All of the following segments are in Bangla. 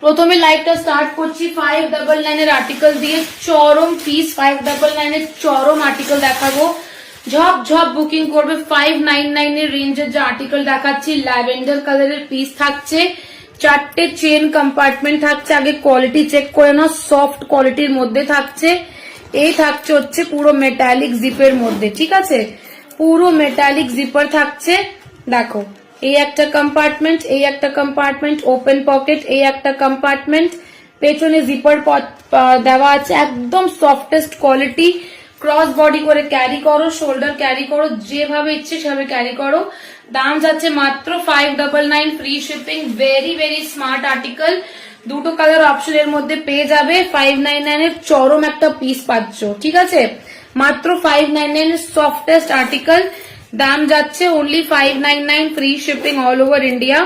প্রথমে লাইভটা স্টার্ট করছি 599 এর আর্টিকেল দিয়ে। চরম পিস 599 এর চরম আর্টিকেল দেখাবো। ঝপ ঝপ বুকিং করবে। 599 এর রেঞ্জের যে আর্টিকেল দেখাচ্ছি, ল্যাভেন্ডার কালারের পিস থাকছে, 4টে চেন কম্পার্টমেন্ট থাকছে। আগে কোয়ালিটি চেক করে নাও, সফট কোয়ালিটির মধ্যে থাকছে। এই থাকছে হচ্ছে পুরো মেটালিক জিপের মধ্যে, ঠিক আছে, পুরো মেটালিক জিপার থাকছে। দেখো, এই একটা কম্পার্টমেন্ট, এই একটা কম্পার্টমেন্ট, ওপেন পকেট, এই একটা কম্পার্টমেন্ট, পেছনে জিপার দেওয়া আছে। একদম সফটেস্ট কোয়ালিটি। ক্রস বডি করে ক্যারি করো, শোল্ডার ক্যারি করো, যেভাবে ইচ্ছে সেভাবে ক্যারি করো। দাম যাচ্ছে মাত্র 599, free shipping. Very very smart article. দুটো কালার অপশন এর মধ্যে পেয়ে যাবে। 599 এর চরম একটা পিস পাচ্ছ, ঠিক আছে, মাত্র 599 এর সফটেস্ট আর্টিকেল। দাম যাচ্ছে only 599, free shipping all over India.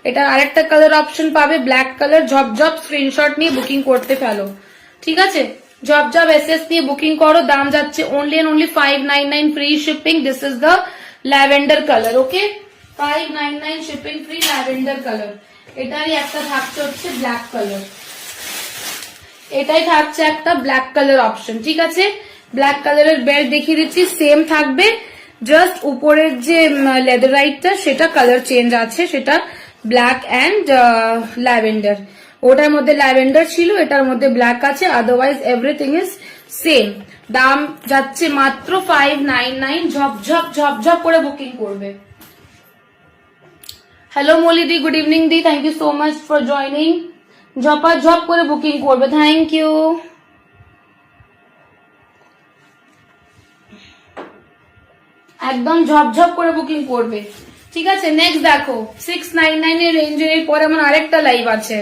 এটা আরেকটা কালার অপশন পাবে, ব্ল্যাক কালার। ঝপঝপ স্ক্রিনশট নিয়ে বুকিং করতে ফেলো, ঠিক আছে, ঝপঝপ এসএস নিয়ে বুকিং করো। দাম যাচ্ছে only and only 599, free shipping. This is the lavender colour, okay, 599 shipping free, lavender colour. এটারই একটা থাকছে হচ্ছে ব্ল্যাক কালার, এটাই থাকছে একটা ব্ল্যাক কালার অপশন, ঠিক আছে। ব্ল্যাক কালারের বেল্ট দেখিয়ে দিচ্ছি, সেম থাকবে, জাস্ট উপরের যে লেদারাইটটা সেটা কালার চেঞ্জ আছে, সেটা ব্ল্যাক অ্যান্ড ল্যাভেন্ডার। ওটার মধ্যে ল্যাভেন্ডার ছিল, এটার মধ্যে ব্ল্যাক আছে, আদারওয়াইজ এভরিথিং ইজ সেম। দাম যাচ্ছে মাত্র 599। ঝপঝপ ঝপঝপ করে বুকিং করবে। হ্যালো মলিদি, গুড ইভিনিং দি, thank you so much for joining. ঝপা ঝপ করে বুকিং করবে, থ্যাংক ইউ। একদম ঝপঝপ করে বুকিং করবে, ঠিক আছে। নেক্সট দেখো 699 এর রেঞ্জের। এরপরে আমার আরেকটা লাইভ আছে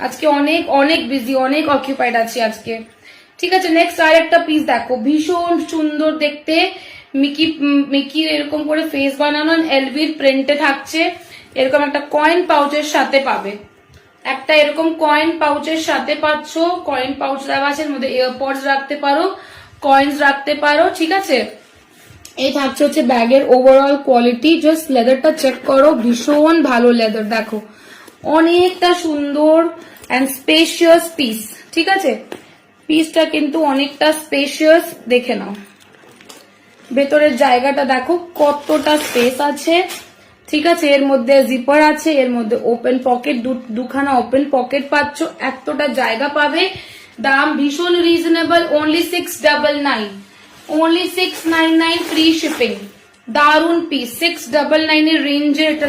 আজকে, অনেক অনেক বিজি, অনেক অকিউপাইড আছি আজকে, ঠিক আছে। নেক্সট আরেকটা পিস দেখো, ভীষণ সুন্দর দেখতে, মিকির এরকম করে ফেস বানানো, এলভির প্রিন্টে থাকছে। এরকম একটা কয়েন পাউচের সাথে পাবে, একটা এরকম কয়েন পাউচের সাথে পাচ্ছ। কয়েন পাউচ দেওয়া আছে, এর মধ্যে এয়ারপডস রাখতে পারো, কয়েন্স রাখতে পারো, ঠিক আছে। এই থাকছে হচ্ছে ব্যাগের ওভারঅল কোয়ালিটি। জাস্ট লেদারটা চেক করো, ভীষণ ভালো লেদার, দেখো অনেকটা সুন্দর অ্যান্ড স্পেশিয়াস পিস, ঠিক আছে। পিসটা কিন্তু অনেকটা স্পেশিয়াস, দেখে নাও ভেতরের জায়গাটা দেখো কতটা স্পেস আছে, ঠিক আছে। এর মধ্যে জিপার আছে, এর মধ্যে ওপেন পকেট, দুখানা ওপেন পকেট পাচ্ছ, এতটা জায়গা পাবে। দাম ভীষণ reasonable, only 699, only 699, free shipping. দারুন পিস, 699 এর রেঞ্জে এটা।